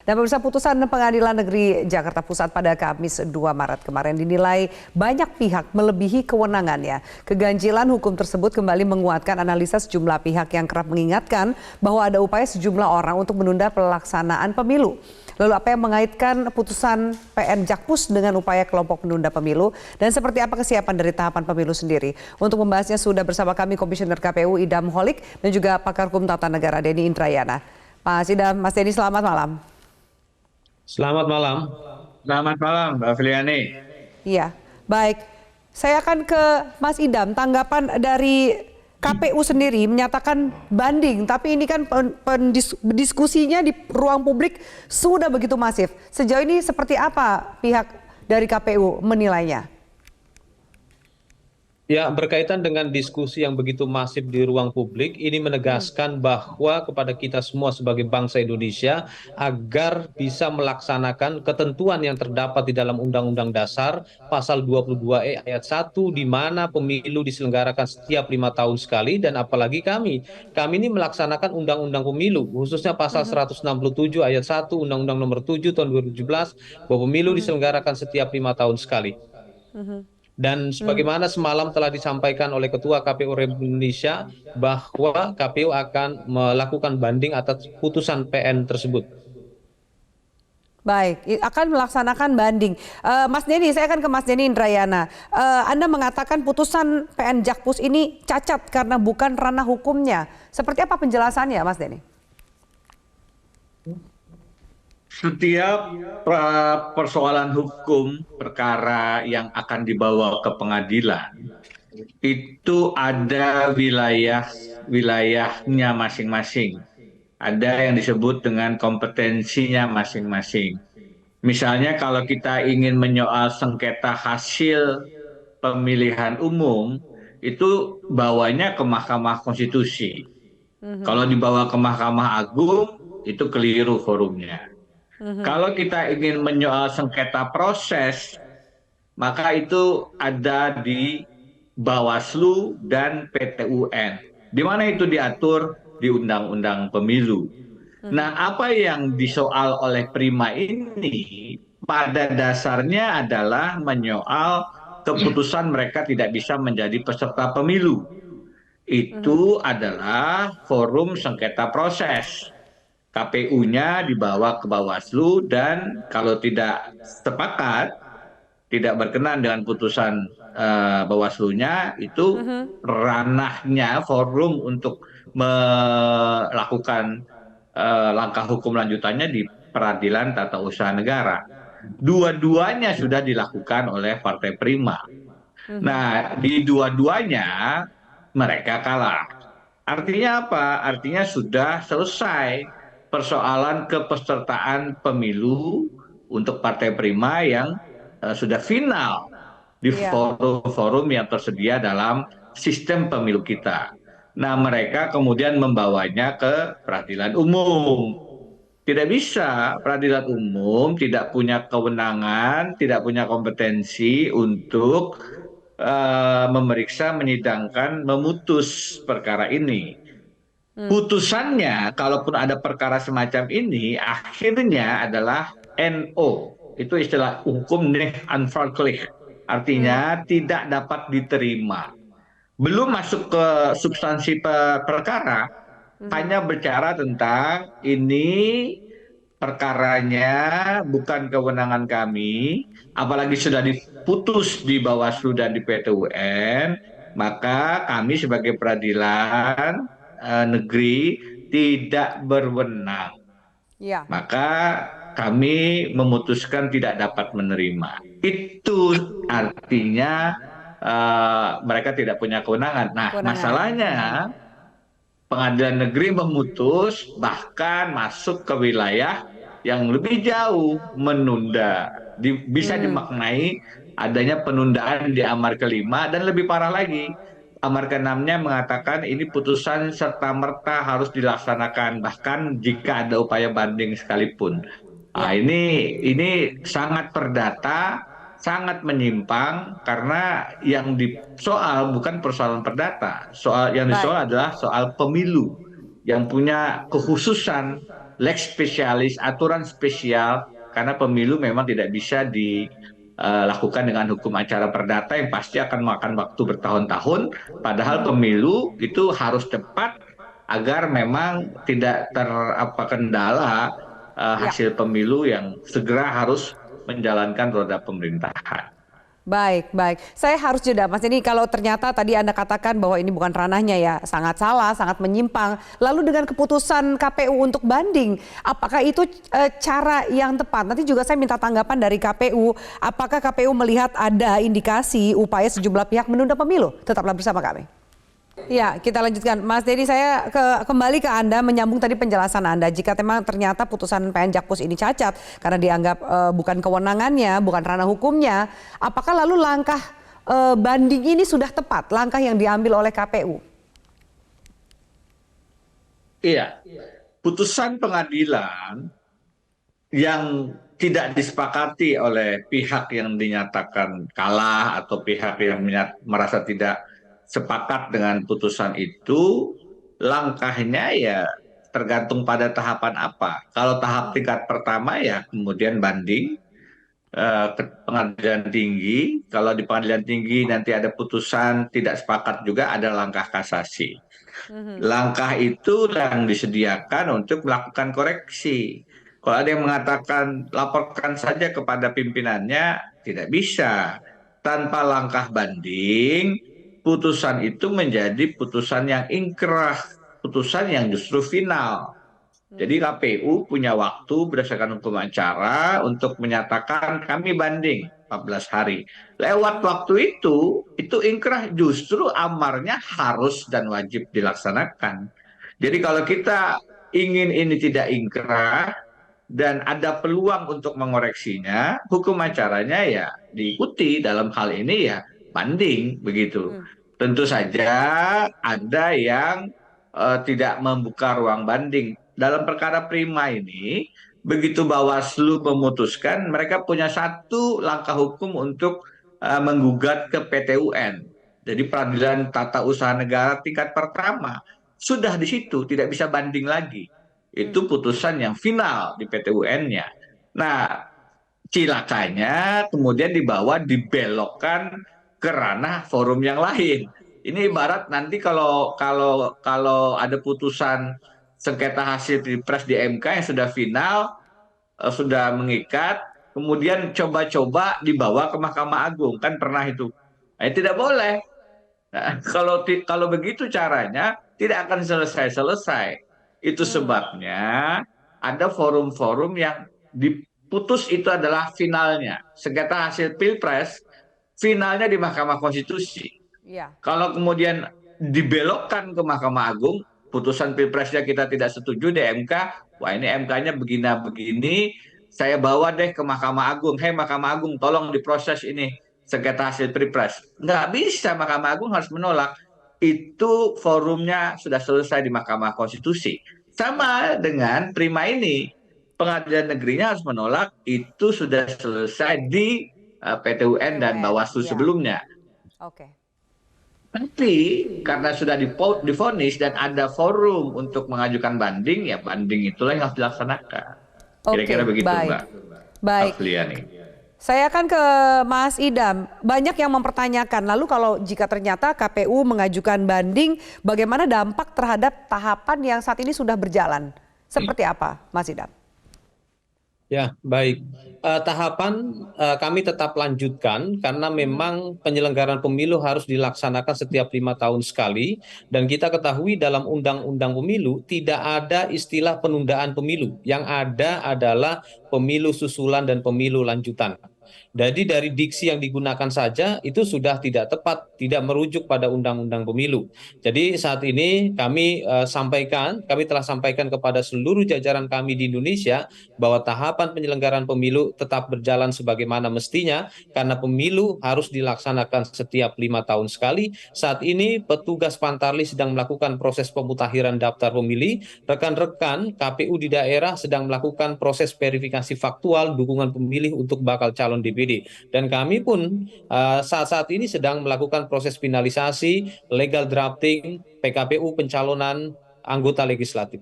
Dan pemirsa, putusan Pengadilan Negeri Jakarta Pusat pada Kamis 2 Maret kemarin dinilai banyak pihak melebihi kewenangannya. Keganjilan hukum tersebut kembali menguatkan analisa sejumlah pihak yang kerap mengingatkan bahwa ada upaya sejumlah orang untuk menunda pelaksanaan pemilu. Lalu apa yang mengaitkan putusan PN Jakpus dengan upaya kelompok penunda pemilu dan seperti apa kesiapan dari tahapan pemilu sendiri? Untuk membahasnya sudah bersama kami Komisioner KPU Idam Holik dan juga pakar hukum tata negara Denny Indrayana. Mas Idam, Mas Denny, selamat malam. Selamat malam. Selamat malam, Mbak Filiani. Iya, baik. Saya akan ke Mas Idam, tanggapan dari KPU sendiri menyatakan banding, tapi ini kan diskusinya di ruang publik sudah begitu masif. Sejauh ini seperti apa pihak dari KPU menilainya? Ya, berkaitan dengan diskusi yang begitu masif di ruang publik, ini menegaskan bahwa kepada kita semua sebagai bangsa Indonesia agar bisa melaksanakan ketentuan yang terdapat di dalam Undang-Undang Dasar Pasal 22E ayat 1 di mana pemilu diselenggarakan setiap 5 tahun sekali dan apalagi kami ini melaksanakan Undang-Undang Pemilu khususnya Pasal 167 ayat 1 Undang-Undang Nomor 7 tahun 2017 bahwa pemilu diselenggarakan setiap 5 tahun sekali. Dan sebagaimana semalam telah disampaikan oleh Ketua KPU Republik Indonesia bahwa KPU akan melakukan banding atas putusan PN tersebut. Baik, akan melaksanakan banding. Mas Denny, saya akan ke Mas Denny Indrayana. Anda mengatakan putusan PN Jakpus ini cacat karena bukan ranah hukumnya. Seperti apa penjelasannya, Mas Denny? Setiap persoalan hukum, perkara yang akan dibawa ke pengadilan, itu ada wilayahnya masing-masing. Ada yang disebut dengan kompetensinya masing-masing. Misalnya kalau kita ingin menyoal sengketa hasil pemilihan umum, itu bawanya ke Mahkamah Konstitusi. Kalau dibawa ke Mahkamah Agung, itu keliru forumnya. Kalau kita ingin menyoal sengketa proses, maka itu ada di Bawaslu dan PT UN. Di mana itu diatur di Undang-Undang Pemilu. Nah, apa yang disoal oleh Prima ini pada dasarnya adalah menyoal keputusan mereka tidak bisa menjadi peserta pemilu. Itu adalah forum sengketa proses. KPU-nya dibawa ke Bawaslu dan kalau tidak sepakat, tidak berkenan dengan putusan Bawaslu-nya, itu ranahnya forum untuk melakukan langkah hukum lanjutannya di Peradilan Tata Usaha Negara. Dua-duanya sudah dilakukan oleh Partai Prima. Nah, di dua-duanya mereka kalah. Artinya apa? Artinya sudah selesai persoalan kepesertaan pemilu untuk Partai Prima yang sudah final di forum-forum yang tersedia dalam sistem pemilu kita. Nah, mereka kemudian membawanya ke peradilan umum. Tidak bisa, peradilan umum tidak punya kewenangan, tidak punya kompetensi untuk memeriksa, menyidangkan, memutus perkara ini. Putusannya, kalaupun ada perkara semacam ini, akhirnya adalah NO. Itu istilah hukum neh aanvaardelijk. Artinya tidak dapat diterima. Belum masuk ke substansi perkara, hanya bicara tentang ini perkaranya bukan kewenangan kami, apalagi sudah diputus di Bawaslu dan di PT UN, maka kami sebagai peradilan negeri tidak berwenang. Maka kami memutuskan tidak dapat menerima. Itu artinya mereka tidak punya kewenangan. Nah, masalahnya Pengadilan Negeri memutus bahkan masuk ke wilayah yang lebih jauh, menunda. Bisa dimaknai adanya penundaan di Amar ke-5 dan lebih parah lagi. Amar ke-6-nya mengatakan ini putusan serta-merta harus dilaksanakan bahkan jika ada upaya banding sekalipun. Nah, ini sangat perdata, sangat menyimpang karena yang disoal bukan persoalan perdata. Yang disoal adalah soal pemilu yang punya kekhususan lex spesialis, aturan spesial, karena pemilu memang tidak bisa dilakukan dengan hukum acara perdata yang pasti akan memakan waktu bertahun-tahun, padahal pemilu itu harus cepat agar memang tidak terkendala Ya. hasil pemilu yang segera harus menjalankan roda pemerintahan. Baik, baik. Saya harus jeda, Mas. Ini kalau ternyata tadi Anda katakan bahwa ini bukan ranahnya ya, sangat salah, sangat menyimpang. Lalu dengan keputusan KPU untuk banding, apakah itu cara yang tepat? Nanti juga saya minta tanggapan dari KPU. Apakah KPU melihat ada indikasi upaya sejumlah pihak menunda pemilu? Tetaplah bersama kami. Ya, kita lanjutkan. Mas Dedi, saya kembali ke Anda menyambung tadi penjelasan Anda. Jika memang ternyata putusan PN Jakpus ini cacat karena dianggap bukan kewenangannya, bukan ranah hukumnya, apakah lalu langkah banding ini sudah tepat, langkah yang diambil oleh KPU? Iya, putusan pengadilan yang tidak disepakati oleh pihak yang dinyatakan kalah atau pihak yang merasa tidak sepakat dengan putusan itu, langkahnya ya tergantung pada tahapan apa. Kalau tahap tingkat pertama ya kemudian banding ke pengadilan tinggi. Kalau di pengadilan tinggi nanti ada putusan tidak sepakat juga, ada langkah kasasi. Langkah itu yang disediakan untuk melakukan koreksi. Kalau ada yang mengatakan laporkan saja kepada pimpinannya, tidak bisa. Tanpa langkah banding, putusan itu menjadi putusan yang ingkrah, putusan yang justru final. Jadi KPU punya waktu berdasarkan hukum acara untuk menyatakan kami banding 14 hari. Lewat waktu itu ingkrah, justru amarnya harus dan wajib dilaksanakan. Jadi kalau kita ingin ini tidak ingkrah dan ada peluang untuk mengoreksinya, hukum acaranya ya diikuti, dalam hal ini ya banding begitu. Tentu saja ada yang tidak membuka ruang banding. Dalam perkara Prima ini, begitu Bawaslu memutuskan, mereka punya satu langkah hukum untuk menggugat ke PT UN. Jadi Peradilan Tata Usaha Negara tingkat pertama. Sudah di situ, tidak bisa banding lagi. Itu putusan yang final di PT UN-nya. Nah, cilakanya kemudian dibawa dibelokkan ke ranah forum yang lain. Ini ibarat nanti kalau ada putusan sengketa hasil pilpres di MK yang sudah final, sudah mengikat, kemudian coba-coba dibawa ke Mahkamah Agung, kan pernah itu. Nah, tidak boleh. Nah, kalau begitu caranya tidak akan selesai-selesai. Itu sebabnya ada forum-forum yang diputus itu adalah finalnya. Sengketa hasil pilpres finalnya di Mahkamah Konstitusi. Iya. Kalau kemudian dibelokkan ke Mahkamah Agung, putusan pilpresnya kita tidak setuju di MK, wah ini MK-nya begini, saya bawa deh ke Mahkamah Agung. Hei Mahkamah Agung, tolong diproses ini sengketa hasil pilpres. Nggak bisa, Mahkamah Agung harus menolak. Itu forumnya sudah selesai di Mahkamah Konstitusi. Sama dengan Prima ini, pengadilan negerinya harus menolak, itu sudah selesai di PT UN dan Bawaslu Iya. sebelumnya. Oke. Tapi karena sudah divonis dan ada forum untuk mengajukan banding, ya banding itulah yang harus dilaksanakan. Kira-kira Oke, begitu, baik. Mbak Baik. Afliani. Saya akan ke Mas Idam. Banyak yang mempertanyakan, lalu kalau jika ternyata KPU mengajukan banding, bagaimana dampak terhadap tahapan yang saat ini sudah berjalan? Seperti apa, Mas Idam? Ya, baik. Tahapan kami tetap lanjutkan karena memang penyelenggaraan pemilu harus dilaksanakan setiap 5 tahun sekali, dan kita ketahui dalam undang-undang pemilu tidak ada istilah penundaan pemilu. Yang ada adalah pemilu susulan dan pemilu lanjutan. Jadi dari diksi yang digunakan saja itu sudah tidak tepat, tidak merujuk pada undang-undang pemilu. Jadi saat ini kami telah sampaikan kepada seluruh jajaran kami di Indonesia bahwa tahapan penyelenggaraan pemilu tetap berjalan sebagaimana mestinya, karena pemilu harus dilaksanakan setiap 5 tahun sekali. Saat ini petugas Pantarli sedang melakukan proses pemutakhiran daftar pemilih, rekan-rekan KPU di daerah sedang melakukan proses verifikasi faktual dukungan pemilih untuk bakal calon DPD. Dan kami pun saat ini sedang melakukan proses finalisasi, legal drafting, PKPU pencalonan anggota legislatif.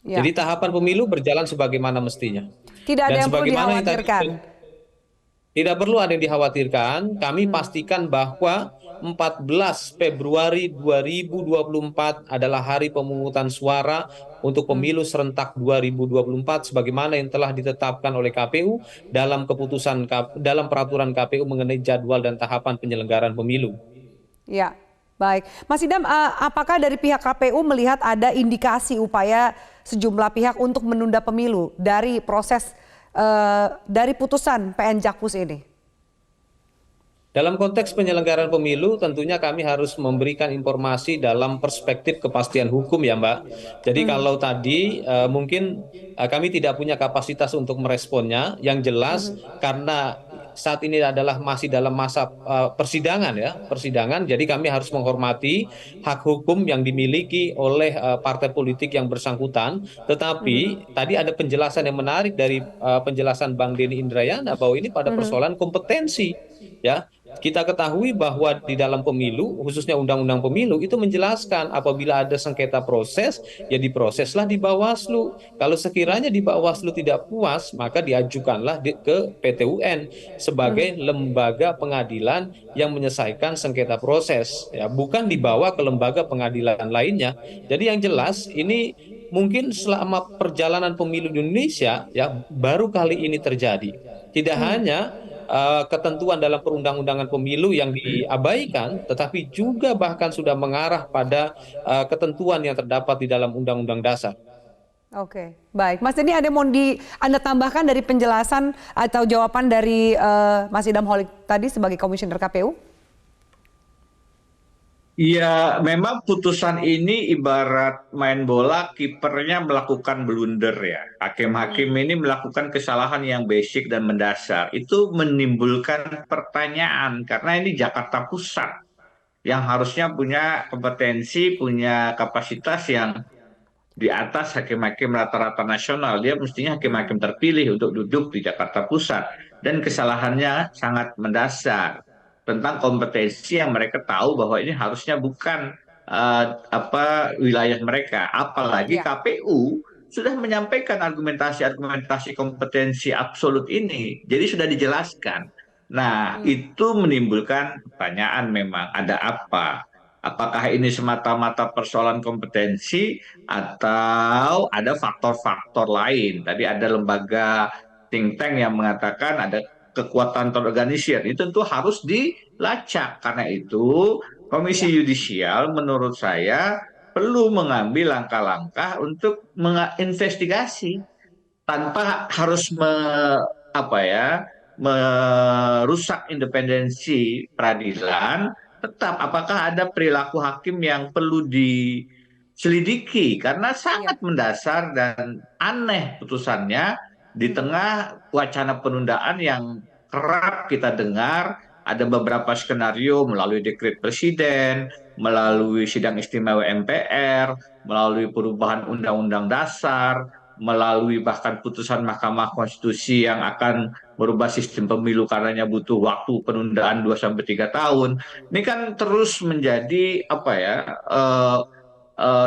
Ya. Jadi tahapan pemilu berjalan sebagaimana mestinya. Tidak ada Dan yang perlu sebagaimana yang tadi dikhawatirkan. tidak perlu ada yang dikhawatirkan, kami pastikan bahwa 14 Februari 2024 adalah hari pemungutan suara untuk pemilu serentak 2024 sebagaimana yang telah ditetapkan oleh KPU dalam dalam peraturan KPU mengenai jadwal dan tahapan penyelenggaraan pemilu. Ya, baik. Mas Idam, apakah dari pihak KPU melihat ada indikasi upaya sejumlah pihak untuk menunda pemilu dari proses dari putusan PN Jakpus ini? Dalam konteks penyelenggaraan pemilu, tentunya kami harus memberikan informasi dalam perspektif kepastian hukum ya Mbak. Jadi kalau tadi mungkin kami tidak punya kapasitas untuk meresponnya, yang jelas karena saat ini adalah masih dalam masa persidangan ya, persidangan. Jadi kami harus menghormati hak hukum yang dimiliki oleh partai politik yang bersangkutan. Tetapi tadi ada penjelasan yang menarik dari penjelasan Bang Denny Indrayana bahwa ini pada persoalan kompetensi ya. Kita ketahui bahwa di dalam pemilu, khususnya undang-undang pemilu, itu menjelaskan apabila ada sengketa proses, ya diproseslah di Bawaslu. Kalau sekiranya di Bawaslu tidak puas, maka diajukanlah ke PT UN sebagai lembaga pengadilan yang menyelesaikan sengketa proses, ya bukan dibawa ke lembaga pengadilan lainnya. Jadi yang jelas ini mungkin selama perjalanan pemilu di Indonesia, ya baru kali ini terjadi. Tidak hanya ketentuan dalam perundang-undangan pemilu yang diabaikan, tetapi juga bahkan sudah mengarah pada ketentuan yang terdapat di dalam Undang-Undang Dasar. Oke, baik. Mas Denny, ada mau Anda tambahkan dari penjelasan atau jawaban dari Mas Idam Holik tadi sebagai Komisioner KPU? Ya, memang putusan ini ibarat main bola, kipernya melakukan blunder ya. Hakim-hakim ini melakukan kesalahan yang basic dan mendasar. Itu menimbulkan pertanyaan, karena ini Jakarta Pusat yang harusnya punya kompetensi, punya kapasitas yang di atas hakim-hakim rata-rata nasional. Dia mestinya hakim-hakim terpilih untuk duduk di Jakarta Pusat. Dan kesalahannya sangat mendasar tentang kompetensi yang mereka tahu bahwa ini harusnya bukan wilayah mereka. Apalagi Ya. KPU sudah menyampaikan argumentasi-argumentasi kompetensi absolut ini. Jadi sudah dijelaskan. Nah, itu menimbulkan pertanyaan memang ada apa? Apakah ini semata-mata persoalan kompetensi atau ada faktor-faktor lain? Tadi ada lembaga think tank yang mengatakan ada kekuatan terorganisir. Itu tentu harus dilacak. Karena itu Komisi Yudisial menurut saya perlu mengambil langkah-langkah untuk menginvestigasi tanpa harus merusak independensi peradilan. Tetap apakah ada perilaku hakim yang perlu diselidiki karena sangat mendasar dan aneh putusannya di tengah wacana penundaan yang kerap kita dengar. Ada beberapa skenario melalui dekret presiden, melalui sidang istimewa MPR, melalui perubahan undang-undang dasar, melalui bahkan putusan Mahkamah Konstitusi yang akan merubah sistem pemilu karenanya butuh waktu penundaan 2 sampai 3 tahun. Ini kan terus menjadi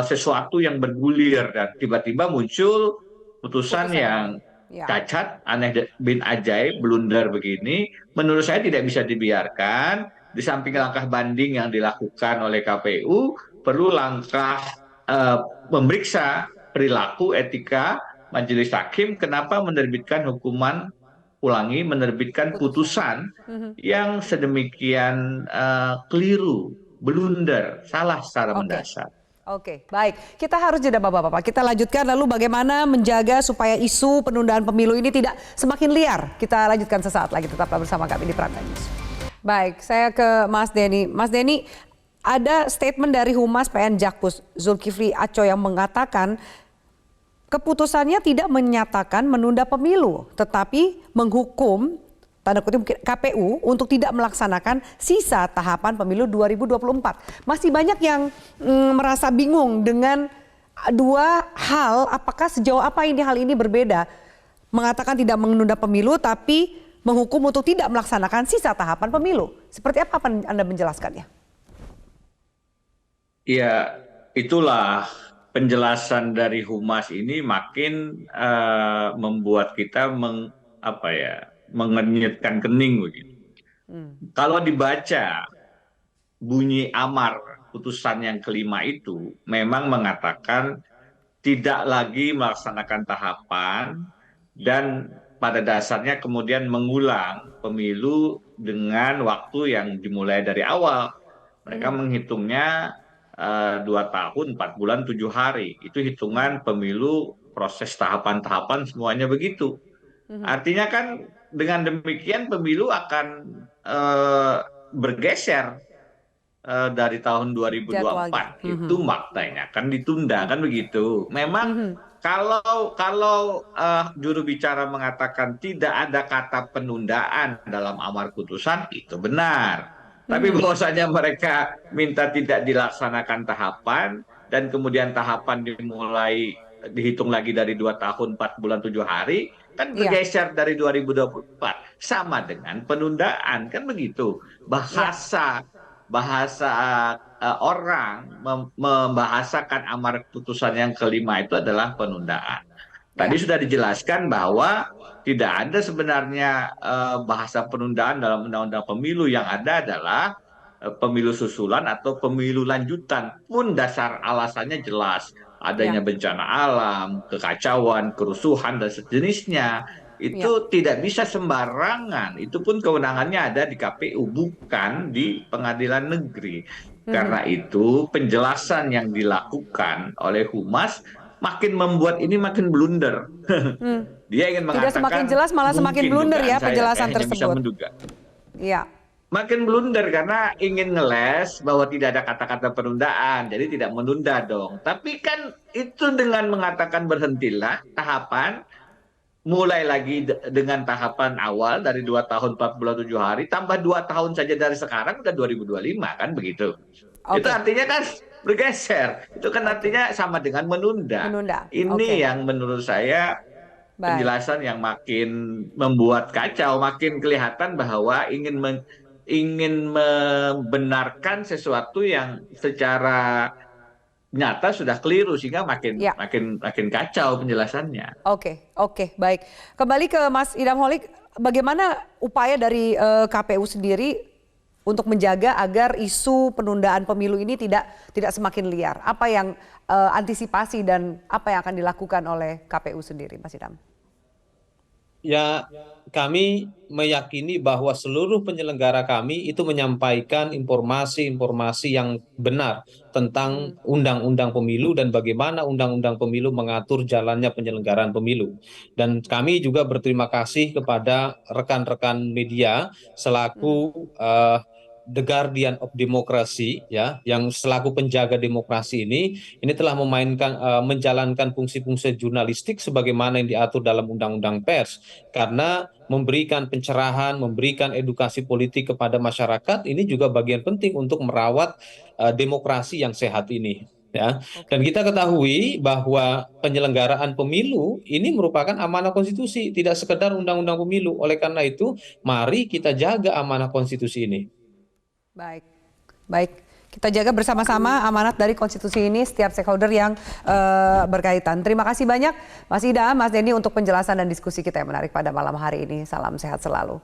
sesuatu yang bergulir dan tiba-tiba muncul putusan yang cacat, aneh bin ajaib, blunder begini. Menurut saya tidak bisa dibiarkan. Di samping langkah banding yang dilakukan oleh KPU, perlu langkah memeriksa perilaku etika majelis hakim kenapa menerbitkan menerbitkan putusan yang sedemikian keliru, blunder, salah secara mendasar. Oke, baik. Kita harus jeda Bapak-Bapak. Kita lanjutkan lalu bagaimana menjaga supaya isu penundaan pemilu ini tidak semakin liar. Kita lanjutkan sesaat lagi, tetaplah bersama kami di Prime News. Baik, saya ke Mas Denny. Mas Denny, ada statement dari Humas PN Jakpus Zulkifli Aco yang mengatakan keputusannya tidak menyatakan menunda pemilu, tetapi menghukum tanda kutip KPU untuk tidak melaksanakan sisa tahapan pemilu 2024. Masih banyak yang merasa bingung dengan dua hal, apakah sejauh apa hal ini berbeda? Mengatakan tidak menunda pemilu tapi menghukum untuk tidak melaksanakan sisa tahapan pemilu. Seperti apa Anda menjelaskannya? Ya, itulah penjelasan dari Humas ini makin membuat kita mengernyitkan kening begitu. Kalau dibaca bunyi amar putusan yang kelima itu memang mengatakan tidak lagi melaksanakan tahapan dan pada dasarnya kemudian mengulang pemilu dengan waktu yang dimulai dari awal. Mereka menghitungnya 2 tahun, 4 bulan, 7 hari. Itu hitungan pemilu, proses tahapan-tahapan semuanya begitu. Artinya kan dengan demikian pemilu akan bergeser dari tahun 2024. Jadwalnya. Itu maknanya kan ditunda kan begitu. Memang kalau juru bicara mengatakan tidak ada kata penundaan dalam amar putusan itu benar. Tapi bahwasanya mereka minta tidak dilaksanakan tahapan dan kemudian tahapan dimulai dihitung lagi dari 2 tahun 4 bulan 7 hari kan bergeser dari 2024 sama dengan penundaan kan begitu. Bahasa orang membahasakan amar putusan yang kelima itu adalah penundaan. Tadi sudah dijelaskan bahwa tidak ada sebenarnya bahasa penundaan dalam undang-undang pemilu, yang ada adalah pemilu susulan atau pemilu lanjutan. Pun dasar alasannya jelas, adanya bencana alam, kekacauan, kerusuhan dan sejenisnya. Itu tidak bisa sembarangan. Itu pun kewenangannya ada di KPU, bukan di pengadilan negeri. Karena itu penjelasan yang dilakukan oleh Humas makin membuat ini makin blunder. Dia ingin mengatakan tidak semakin jelas, malah semakin blunder ya penjelasan tersebut. Iya. Makin blunder karena ingin ngeles bahwa tidak ada kata-kata penundaan, jadi tidak menunda dong. Tapi kan itu dengan mengatakan berhentilah tahapan, mulai lagi dengan tahapan awal dari 2 tahun 4 bulan 7 hari, tambah 2 tahun saja dari sekarang udah 2025 kan begitu. Itu artinya kan bergeser. Itu kan artinya sama dengan menunda. Ini yang menurut saya penjelasan yang makin membuat kacau, makin kelihatan bahwa ingin membenarkan sesuatu yang secara nyata sudah keliru, sehingga makin kacau penjelasannya. Oke, baik. Kembali ke Mas Idam Holik, bagaimana upaya dari KPU sendiri untuk menjaga agar isu penundaan pemilu ini tidak semakin liar? Apa yang antisipasi dan apa yang akan dilakukan oleh KPU sendiri, Mas Idam? Ya, kami meyakini bahwa seluruh penyelenggara kami itu menyampaikan informasi-informasi yang benar tentang undang-undang pemilu dan bagaimana undang-undang pemilu mengatur jalannya penyelenggaraan pemilu. Dan kami juga berterima kasih kepada rekan-rekan media selaku The Guardian of Democracy, ya, yang selaku penjaga demokrasi ini telah menjalankan fungsi-fungsi jurnalistik sebagaimana yang diatur dalam Undang-Undang Pers, karena memberikan pencerahan, memberikan edukasi politik kepada masyarakat ini juga bagian penting untuk merawat demokrasi yang sehat ini. Ya. Dan kita ketahui bahwa penyelenggaraan pemilu ini merupakan amanah konstitusi, tidak sekedar undang-undang pemilu. Oleh karena itu, mari kita jaga amanah konstitusi ini. Baik. Kita jaga bersama-sama amanat dari konstitusi ini, setiap stakeholder yang berkaitan. Terima kasih banyak Mas Idam, Mas Denny untuk penjelasan dan diskusi kita yang menarik pada malam hari ini. Salam sehat selalu.